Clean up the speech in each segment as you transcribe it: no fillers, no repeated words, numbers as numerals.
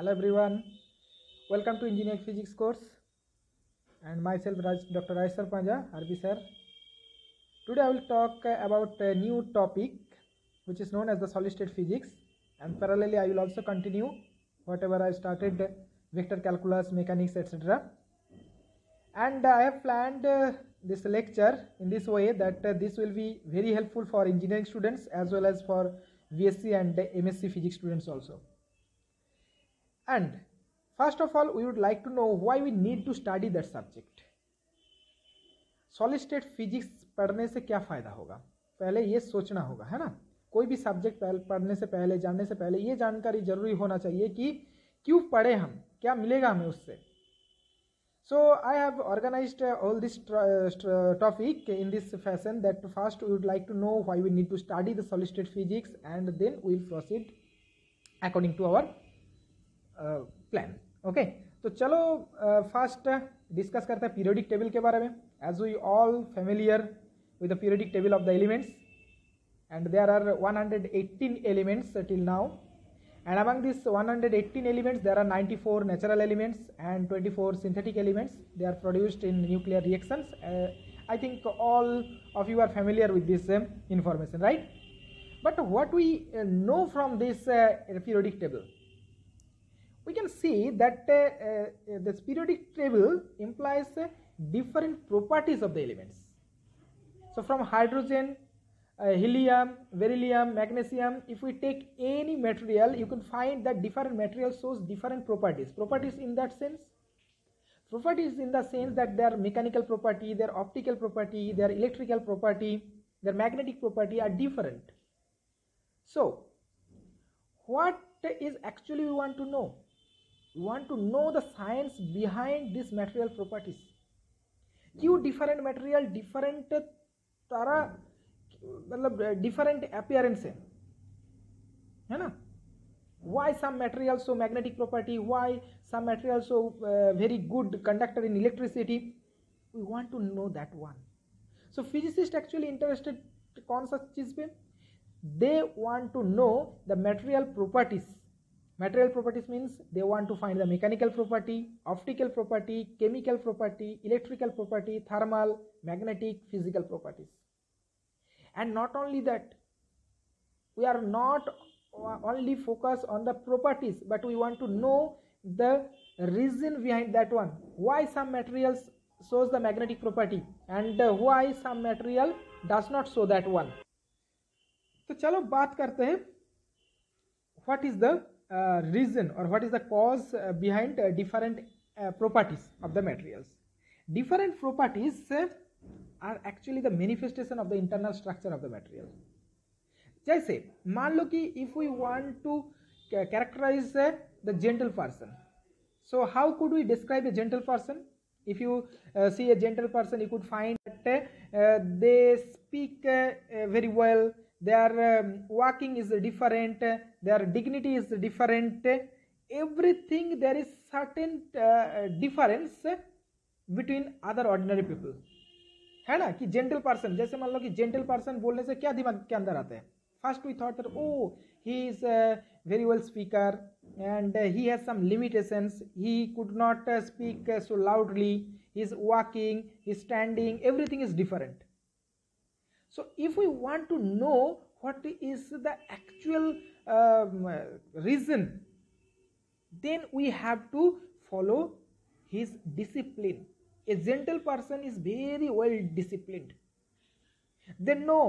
Hello everyone, welcome to Engineering Physics course and myself Dr. Raj Sarpanja, RB sir. Today I will talk about a new topic which is known as the solid state physics, and parallelly I will also continue whatever I started, vector calculus, mechanics, etc. And I have planned this lecture in this way that this will be very helpful for engineering students as well as for VSc and MSc physics students also. And first of all, we would like to know why we need to study that subject. Solid state physics पढ़ने से क्या फ़ायदा होगा, पहले ये सोचना होगा, है ना। कोई भी सब्जेक्ट पढ़ने से पहले, जानने से पहले ये जानकारी जरूरी होना चाहिए कि क्यों पढ़े हम, क्या मिलेगा हमें उससे। So I have organised all this topic in this fashion that first we would like to know why we need to study the solid state physics and then we will proceed according to our plan. Okay, तो चलो first discuss करते हैं periodic table के बारे में। As we all familiar with the periodic table of the elements, and there are 118 elements till now, and among these 118 elements there are 94 natural elements and 24 synthetic elements. They are produced in nuclear reactions. I think all of you are familiar with this information, right? But what we know from this periodic table, we can see that this periodic table implies different properties of the elements. So from hydrogen, helium, beryllium, magnesium, if we take any material, you can find that different materials shows different properties. Properties in that sense, properties in the sense that their mechanical property, their optical property, their electrical property, their magnetic property are different. So what is actually we want to know? We want to know the science behind these material properties. क्यों different material different तरह मतलब different appearance है ना। Why some material show magnetic property, why some material show very good conductor in electricity, we want to know that one. So physicist actually interested कौन सा चीज पे, they want to know the material properties. Material properties means they want to find the mechanical property, optical property, chemical property, electrical property, thermal, magnetic, physical properties. And not only that, we are not only focused on the properties, but we want to know the reason behind that one. Why some materials shows the magnetic property and why some material does not show that one. तो चलो बात करते हैं what is the reason or what is the cause behind different properties of the materials. Different properties are actually the manifestation of the internal structure of the material. जैसे मान लो कि if we want to characterize the gentle person, so how could we describe a gentle person? If you see a gentle person, you could find that they speak very well, their walking is different, their dignity is different, everything there is certain difference between other ordinary people, है ना। कि gentle person, जैसे मान लो कि gentle person बोलने से क्या दिमाग के अंदर आता है, first we thought that oh he is very well speaker and he has some limitations, he could not speak so loudly, he is walking, he is standing, everything is different. So if we want to know what is the actual reason, then we have to follow his discipline. A gentle person is very well disciplined. They know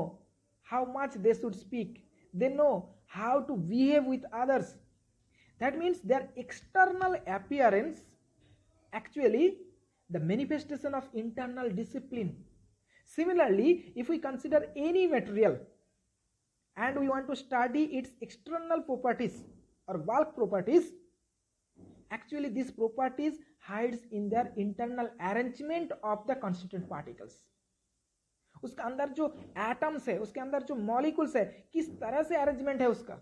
how much they should speak. They know how to behave with others. That means their external appearance actually the manifestation of internal discipline. Similarly, if we consider any material and we want to study its external properties or bulk properties, actually these properties hides in their internal arrangement of the constituent particles. उसका अंदर जो atoms है, उसके अंदर जो molecules है, किस तरह से अरेंजमेंट है उसका,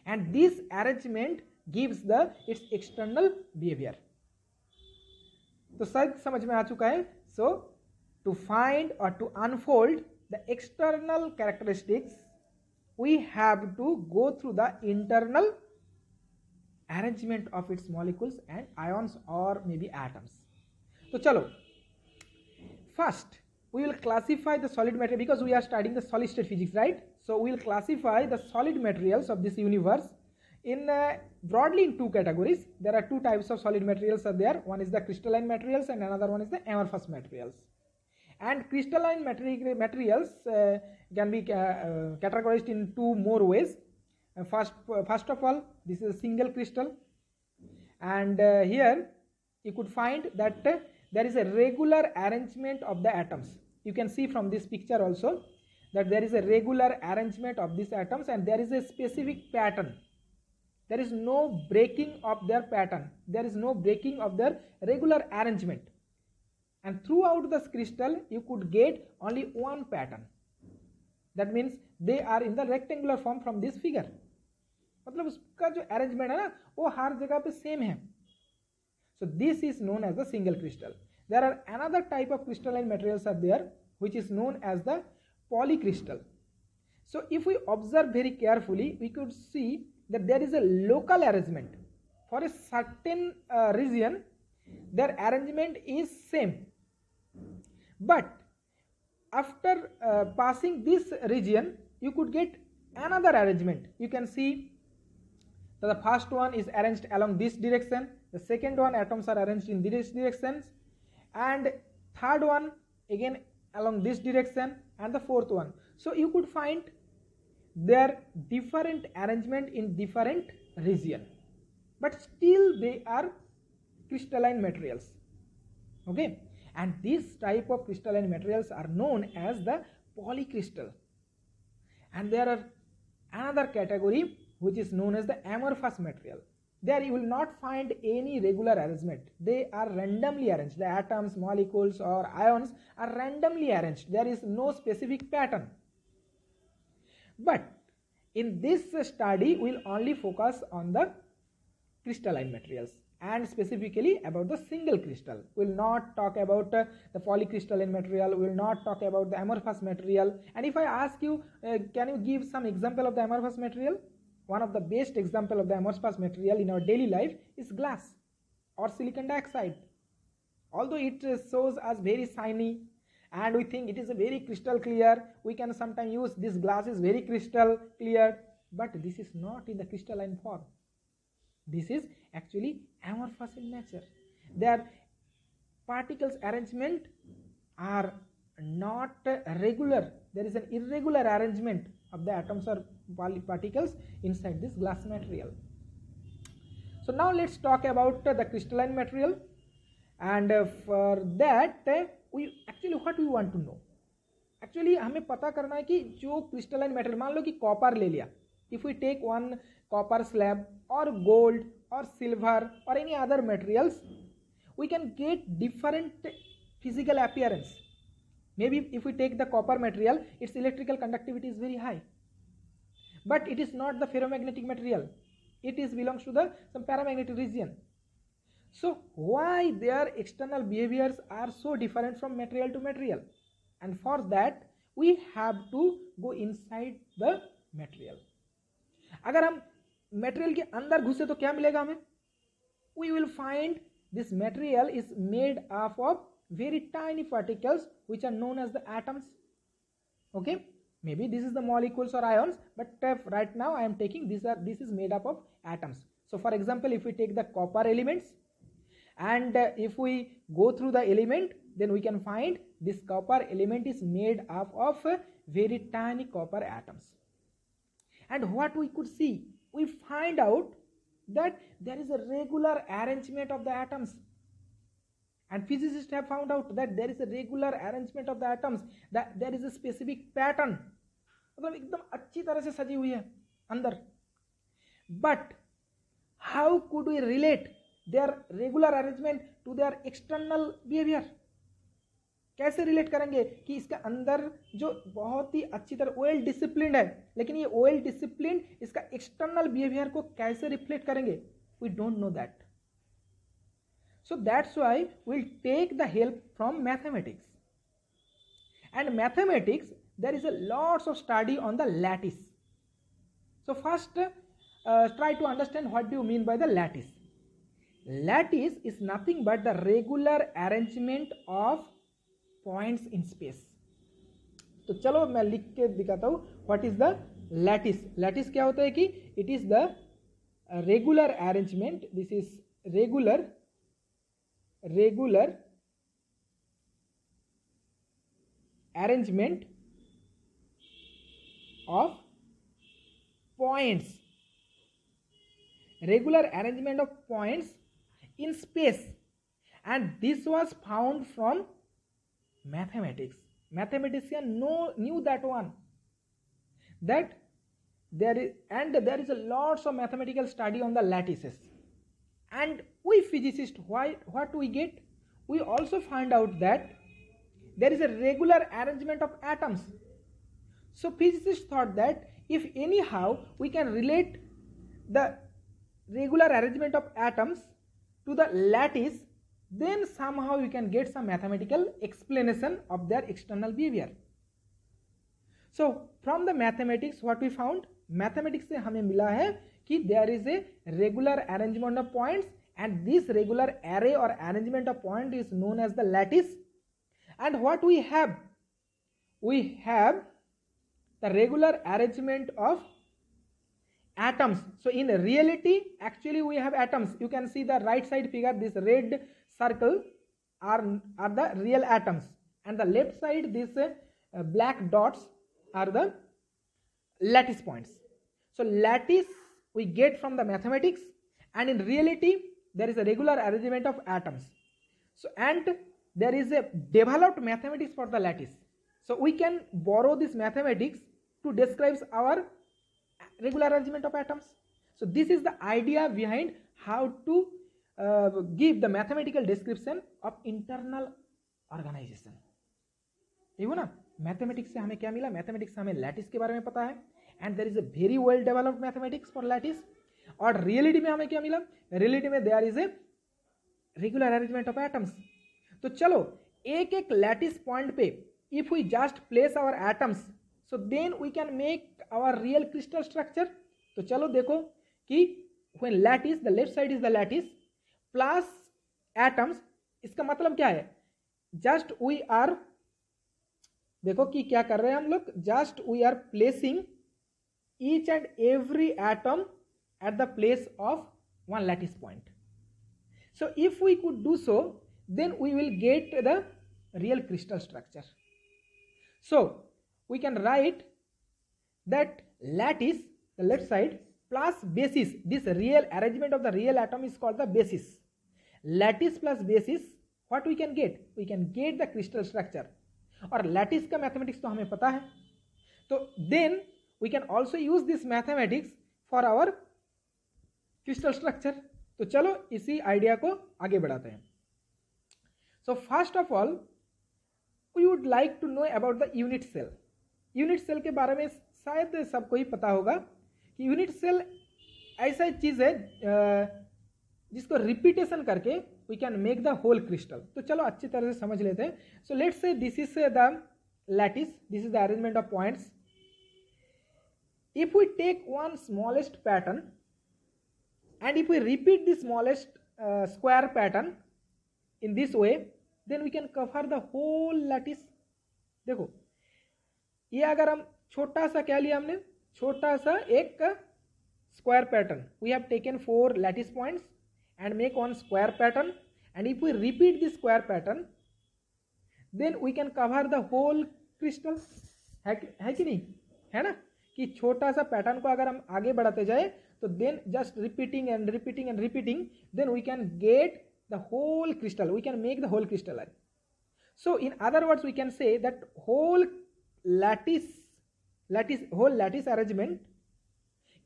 and this arrangement gives the its external behaviour. तो शायद समझ में आ चुका है। सो टू फाइंड और to unfold the external characteristics, we have to go through the internal arrangement of its molecules and ions or maybe atoms. So chalo, first we will classify the solid material, because we are studying the solid state physics, right? So we will classify the solid materials of this universe in broadly in two categories. There are two types of solid materials are there. One is the crystalline materials and another one is the amorphous materials. And crystalline materials can be categorized in two more ways. First of all, this is a single crystal, and here you could find that there is a regular arrangement of the atoms. You can see from this picture also that there is a regular arrangement of these atoms and there is a specific pattern. There is no breaking of their pattern. There is no breaking of their regular arrangement. And throughout this crystal, you could get only one pattern. That means they are in the rectangular form from this figure. मतलब उसका जो arrangement है ना, वो हर जगह पे same है. So this is known as the single crystal. There are another type of crystalline materials are there, which is known as the polycrystal. So if we observe very carefully, we could see that there is a local arrangement. For a certain region, their arrangement is same. But after passing this region, you could get another arrangement. You can see that the first one is arranged along this direction, the second one atoms are arranged in this directions, and third one again along this direction, and the fourth one. So you could find their different arrangement in different region, but still they are crystalline materials. Okay, and this type of crystalline materials are known as the polycrystal. And there are another category which is known as the amorphous material. There you will not find any regular arrangement. They are randomly arranged. The atoms, molecules or ions are randomly arranged. There is no specific pattern. But in this study, we will only focus on the crystalline materials and specifically about the single crystal. We will not talk about the polycrystalline material. We will not talk about the amorphous material. And if I ask you, can you give some example of the amorphous material? One of the best example of the amorphous material in our daily life is glass or silicon dioxide. Although it shows us very shiny and we think it is a very crystal clear, we can sometimes use this glass is very crystal clear, but this is not in the crystalline form. This is actually amorphous in nature. Their particles arrangement are not regular. There is an irregular arrangement of the atoms or particles inside this glass material. So now let's talk about the crystalline material, and for that we actually what we want to know. Actually हमें पता करना है कि जो crystalline material, मान लो कि copper ले लिया. If we take one copper slab or gold or silver or any other materials, we can get different physical appearance. Maybe if we take the copper material, its electrical conductivity is very high, but it is not the ferromagnetic material. It is belongs to the some paramagnetic region. So why their external behaviors are so different from material to material? And for that we have to go inside the material. अगर हम material के अंदर घुसे तो क्या मिलेगा हमें? We will find this material is made up of very tiny particles which are known as the atoms. Okay, maybe this is the molecules or ions, but right now I am taking this is made up of atoms. So for example, if we take the copper elements and if we go through the element, then we can find this copper element is made up of very tiny copper atoms. And what we could see, we find out that there is a regular arrangement of the atoms. And physicists have found out that there is a regular arrangement of the atoms, that there is a specific pattern. मतलब एकदम अच्छी तरह से सजी हुई है अंदर. But how could we relate their regular arrangement to their external behavior? कैसे रिलेट करेंगे कि इसका अंदर जो बहुत ही अच्छी तरह वेल डिसिप्लिन्ड है, लेकिन ये वेल डिसिप्लिन्ड इसका एक्सटर्नल बिहेवियर को कैसे रिफ्लेक्ट करेंगे? We don't know that. So that's why we'll take the help from mathematics. And mathematics, there is a lots of study on the lattice. So first try to understand what do you mean by the lattice. Lattice is nothing but the regular arrangement of points in space. तो चलो मैं लिख के दिखाता हूँ what is the lattice. Lattice क्या होता है कि it is the regular arrangement. This is regular arrangement of points, regular arrangement of points in space, and this was found from mathematics. Mathematician knew that one, that there is a lots of mathematical study on the lattices. And we physicists, what we get, we also find out that there is a regular arrangement of atoms. So physicists thought that if anyhow we can relate the regular arrangement of atoms to the lattice, then somehow you can get some mathematical explanation of their external behavior. So from the mathematics what we found, mathematics से हमें मिला है कि there is a regular arrangement of points, and this regular array or arrangement of point is known as the lattice. And what we have the regular arrangement of atoms. So in reality actually we have atoms. You can see the right side figure, this red circle are the real atoms, and the left side these black dots are the lattice points. So lattice we get from the mathematics, and in reality there is a regular arrangement of atoms. So and there is a developed mathematics for the lattice. So we can borrow this mathematics to describe our regular arrangement of atoms. So this is the idea behind how to give the mathematical description of internal organization. ठीक है ना. Mathematics से हमें क्या मिला, mathematics से हमें lattice के बारे में पता है, and there is a very well developed mathematics for lattice. और रियलिटी में हमें क्या मिला, रियलिटी में there is a regular arrangement of atoms. तो चलो एक एक लैटिस पॉइंट पे if we just place our atoms, so then we can make our real crystal structure. तो चलो देखो कि when lattice, the left side is the lattice plus atoms, इसका मतलब क्या है, जस्ट वी आर, देखो कि क्या कर रहे हैं हम लोग, just we are placing each and every atom at the place of one lattice point. So if we could do so, then we will get the real crystal structure. So we can write that lattice, the left side, plus basis, this real arrangement of the real atom is called the basis. Lattice plus basis, what we can get, we can get the crystal structure. और lattice का mathematics तो हमें पता है, तो then we can also use this mathematics for our crystal structure. तो चलो इसी आइडिया को आगे बढ़ाते हैं. So first of all, we would like to know about the unit cell. Unit cell के बारे में शायद सबको ही पता होगा कि यूनिट सेल ऐसा चीज़ है जिसको रिपीटेशन करके we can make the whole crystal. तो चलो अच्छी तरह से समझ लेते हैं. So let's say this is the lattice, this is the arrangement of points. If we take one smallest pattern and if we repeat the smallest square pattern in this way, then we can cover the whole lattice. देखो ये अगर हम छोटा सा क्या लिया हमने, छोटा सा एक square pattern, we have taken 4 lattice points and make one square pattern, and if we repeat this square pattern then we can cover the whole crystal. है कि नहीं, है ना, कि छोटा सा पैटर्न को अगर हम आगे बढ़ाते जाए तो then just repeating and repeating and repeating, then we can get the whole crystal, we can make the whole crystal. So in other words we can say that whole lattice arrangement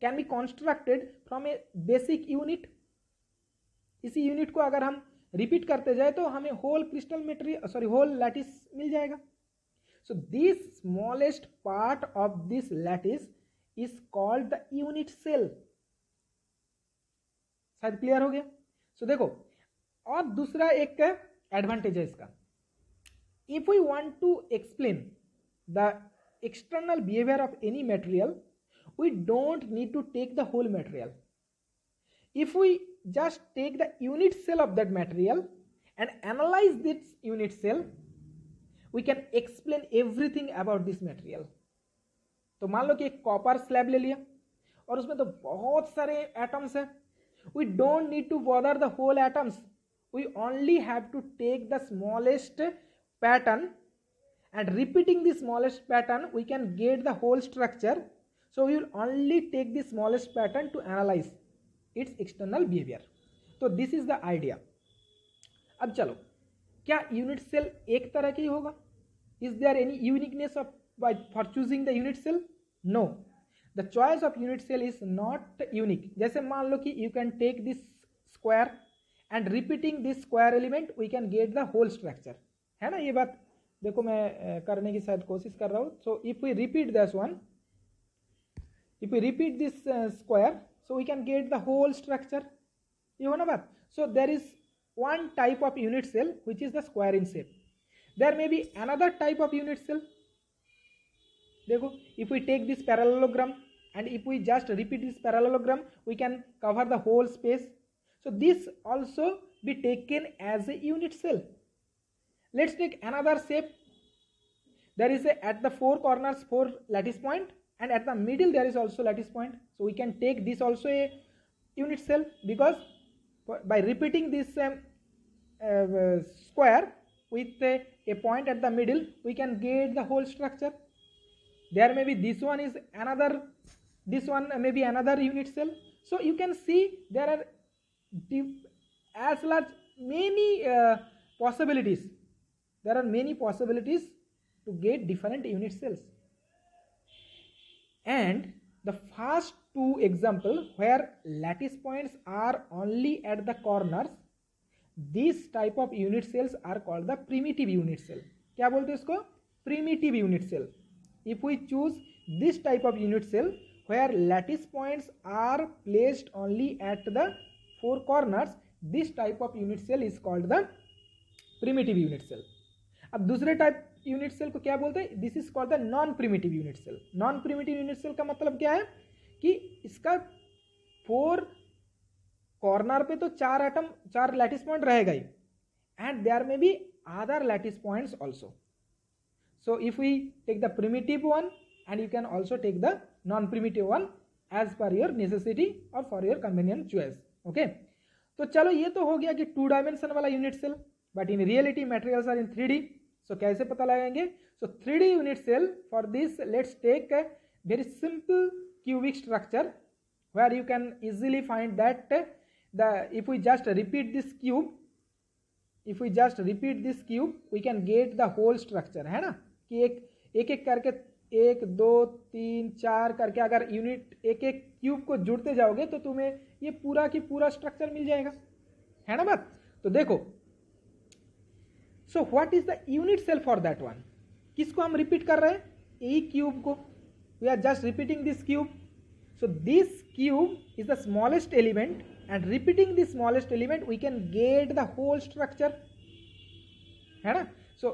can be constructed from a basic unit. इसी unit को अगर हम repeat करते जाए तो हमें whole crystal material whole lattice मिल जाएगा. So this smallest part of this lattice is called the unit cell. शायद क्लियर हो गया. So देखो और दूसरा एक एडवांटेज है इसका, if we want to explain the external behaviour of any material we don't need to take the whole material. If we just take the unit cell of that material and analyze this unit cell, we can explain everything about this material. तो मान लो कि एक copper slab ले लिया और उसमें तो बहुत सारे एटम्स हैं. We don't need to bother the whole atoms. We only have to take the smallest pattern, and repeating the smallest pattern we can get the whole structure. So we will only take the smallest pattern to analyze its external behavior. तो this is the idea. अब चलो, क्या unit cell एक तरह की होगा? Is there any uniqueness of for choosing the unit cell? No. The choice of unit cell is not unique. जैसे मान लो कि you can take this square and repeating this square element we can get the whole structure. है ना ये बात? देखो मैं करने की शायद कोशिश कर रहा हूँ. So if we repeat this one, if we repeat this square, so we can get the whole structure. ये हो ना बात? So there is one type of unit cell which is the square in shape. There may be another type of unit cell. देखो, if we take this parallelogram and if we just repeat this parallelogram, we can cover the whole space. So this also be taken as a unit cell. Let's take another shape. There is at the four corners 4 lattice point, and at the middle there is also lattice point. So we can take this also a unit cell, because by repeating this square with a point at the middle, we can get the whole structure. There may be this one is another, this one may be another unit cell. So you can see there are as large many possibilities. There are many possibilities to get different unit cells. And the first two example where lattice points are only at the corners, this type of unit cells are called the primitive unit cell. क्या बोलते हैं इसको? Primitive unit cell. If we choose this type of unit cell where lattice points are placed only at the four corners, this type of unit cell is called the primitive unit cell. अब दूसरे type unit cell को क्या बोलते हैं? This is called the non primitive unit cell. Non primitive unit cell का मतलब क्या है कि इसका 4 कॉर्नर पे तो 4 लैटिस पॉइंट रहेगा ही, and there may be other lattice points also. So if we take the primitive one, and you can also take the non primitive one as per your necessity और for your convenient choice. Okay, तो चलो ये तो हो गया कि 2 dimension वाला unit cell, but in reality materials are in 3D. So कैसे पता लगाएंगे? So 3D unit cell, for this let's take a very simple cubic structure where you can easily find that if we just repeat this cube, we can get the whole structure. है ना कि एक करके 1 2 3 4 करके अगर unit एक cube को जुड़ते जाओगे तो तुम्हें ये पूरा की पूरा स्ट्रक्चर मिल जाएगा. है ना बात? तो देखो, so what is the unit cell for that one? किसको हम रिपीट कर रहे हैं? यही क्यूब को. We are just repeating this cube. So this cube is the smallest element, and repeating this smallest element we can get the whole structure. है ना? So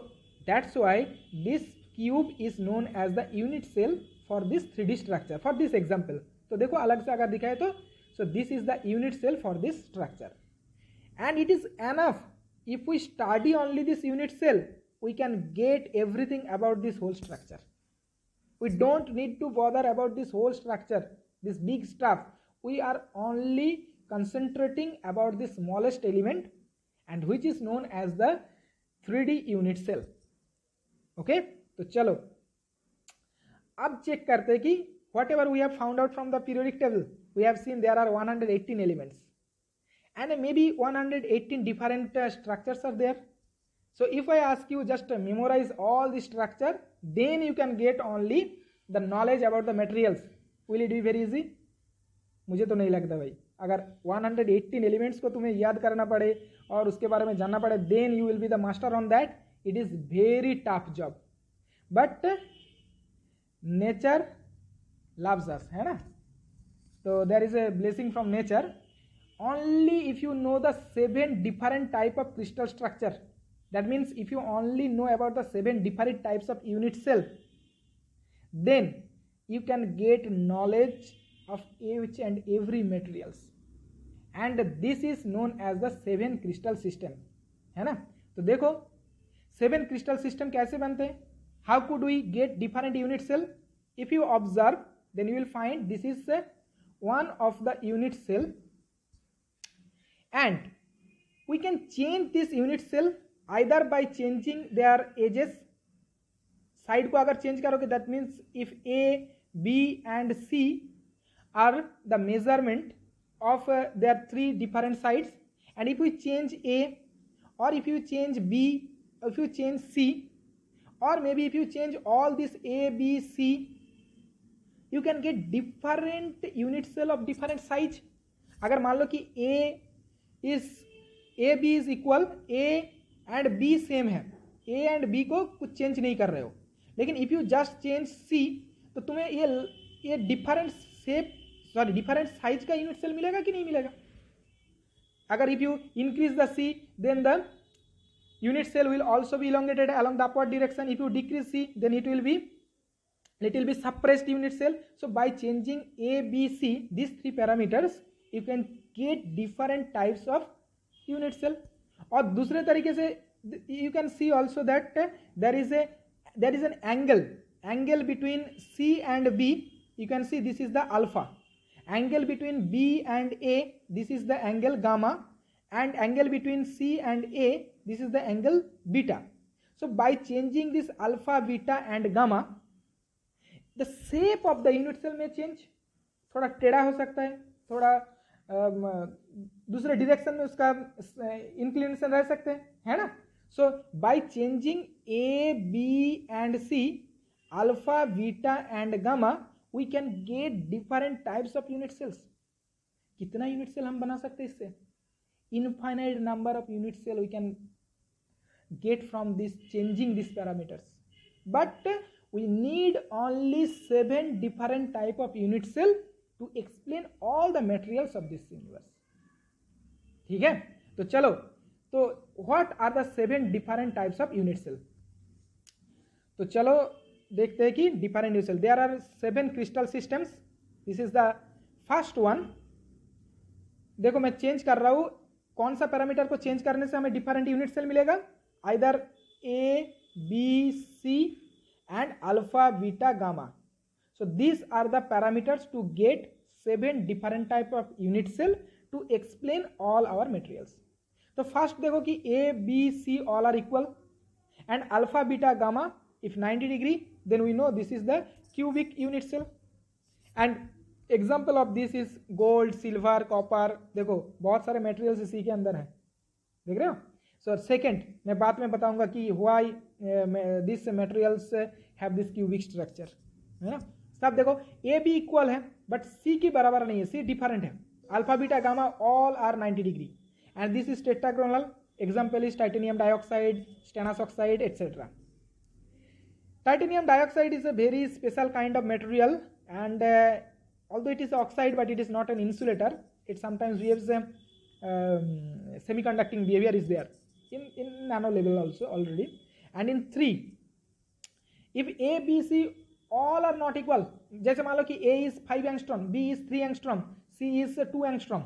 that's why this cube is known as the unit cell for this 3D structure, for this example. तो देखो अलग से अगर दिखाए तो, so this is the unit cell for this structure, and it is enough. If we study only this unit cell, we can get everything about this whole structure. We don't need to bother about this whole structure, this big stuff. We are only concentrating about the smallest element, and which is known as the 3D unit cell. Okay, तो चलो अब check करते हैं कि whatever we have found out from the periodic table, we have seen there are 118 elements. And maybe 118 different structures are there. So if I ask you just memorize all the structure, then you can get only the knowledge about the materials. Will it be very easy? मुझे तो नहीं लगता भाई. अगर 118 elements को तुम्हें याद करना पड़े और उसके बारे में जानना पड़े, then you will be the master on that. It is very tough job. But nature loves us, है ना? So there is a blessing from nature. Only if you know the 7 different type of crystal structure, that means if you only know about the 7 different types of unit cell, then you can get knowledge of each and every materials, and this is known as the 7 crystal system, है ना। तो देखो 7 crystal system कैसे बनते हैं, how could we get different unit cell? If you observe, then you will find this is one of the unit cell, and we can change this unit cell either by changing their edges, side को अगर change करोगे that means if A, B and C are the measurement of their 3 different sides, and if you change A, or if you change B, or if you change C, or maybe if you change all this A, B, C, you can get different unit cell of different size. अगर मान लो कि A B is equal, A and B same है, A and B को कुछ change नहीं कर रहे हो, लेकिन if you just change C तो तुम्हें ये डिफरेंट शेप डिफरेंट साइज का यूनिट सेल मिलेगा कि नहीं मिलेगा। अगर if you increase the C then the unit cell will also be elongated along the upward direction. If you decrease C then it will be suppressed unit cell. So by changing A, B, C, these 3 parameters, you can get different types of unit cell. और दूसरे तरीके से you can see also that there is an angle between C and B. You can see this is the alpha. Angle between B and A, this is the angle gamma, and angle between C and A, this is the angle beta. So by changing this alpha, beta and gamma, the shape of the unit cell may change. थोड़ा टेढ़ा हो सकता है, थोड़ा दूसरे direction में उसका inclination रह सकते हैं, है ना। So by changing A, B and C, alpha, beta and gamma, we can get different types of unit cells. कितना यूनिट सेल हम बना सकते हैं इससे? Infinite number of unit cell we can get from this changing these parameters, but we need only 7 different type of unit cell to explain all the materials of this universe. ठीक है, तो चलो, तो what are the 7 different types of unit cell? तो चलो देखते हैं कि different unit cell. There are 7 crystal systems. This is the first one. देखो मैं चेंज कर रहा हूं, कौन सा पैरामीटर को चेंज करने से हमें डिफरेंट यूनिट सेल मिलेगा? either A, B, C and alpha, beta, gamma. So these are the parameters to get 7 different type of unit cell to explain all our materials. So first देखो कि A, B, C all are equal, and alpha, beta, gamma if 90 degree, then we know this is the cubic unit cell. And example of this is gold, silver, copper. देखो बहुत सारे materials इसी के अंदर हैं, देख रहे हो। So second मैं बाद में बताऊंगा कि why these materials have this cubic structure, है ना। सब देखो A, B इक्वल है बट C की बराबर नहीं है, C डिफरेंट है। Alpha, beta, gamma all are 90 degree, and this is tetragonal. Example is titanium dioxide, stannous oxide, etc. Titanium dioxide is a very special kind of material, and although it is oxide but it is not an insulator, it sometimes behaves semiconducting behavior is there in nano level also already. And in 3, if A, B, C all are not equal, जैसे मान लो कि A is 5 angstrom, B is 3 angstrom, C is 2 angstrom,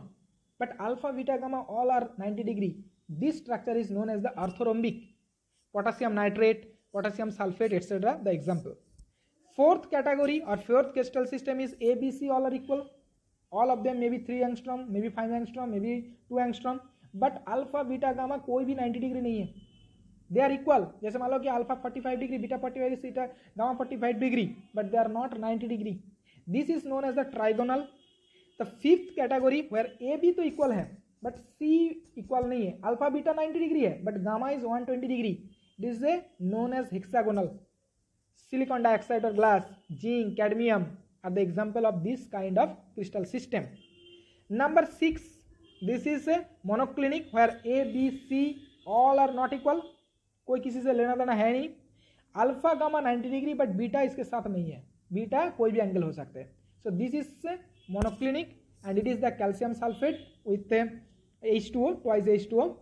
but alpha, beta, gamma all are 90 degree, this structure is known as the orthorhombic. Potassium nitrate, potassium sulfate, etc. the example. Fourth category or fourth crystal system is A, B, C all are equal. All of them maybe 3 angstrom, maybe 5 angstrom, maybe 2 angstrom, but alpha, beta, gamma कोई भी 90 degree नहीं है, they are equal. जैसे मान लो कि alpha 45 degree, beta 45 degree, gamma 45 degree, but they are not 90 degree. This is known as the trigonal. The fifth category where A, B तो equal है but C equal नहीं है, alpha, beta 90 degree है but gamma is 120 degree. This is known as hexagonal. Silicon dioxide or glass, zinc, cadmium are the example of this kind of crystal system. Number 6, this is a monoclinic where A, B, C all are not equal, कोई किसी से लेना देना है नहीं. Alpha, gamma 90 degree but beta इसके साथ नहीं है, बीटा कोई भी एंगल हो सकते हैं. So this is monoclinic and it is the calcium sulfate with H2O, twice H2O.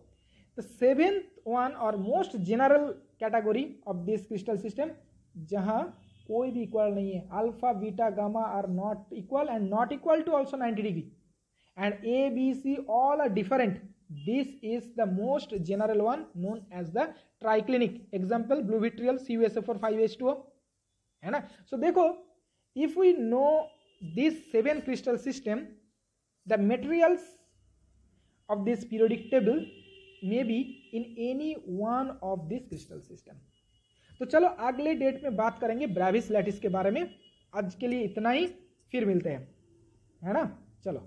The seventh one or most general category of this crystal system, जहाँ कोई भी इक्वल नहीं है। Alpha beta gamma are not equal and not equal to also 90 degree and A B C all are different. This is the most general one known as the triclinic. Example blue vitriol CuSO4 5H2O, है ना। So देखो, if we know this 7 crystal system, the materials of this periodic table may be in any one of this crystal system। तो चलो अगले date में बात करेंगे Brevis lattice के बारे में। आज के लिए इतना ही, फिर मिलते हैं, है ना। चलो।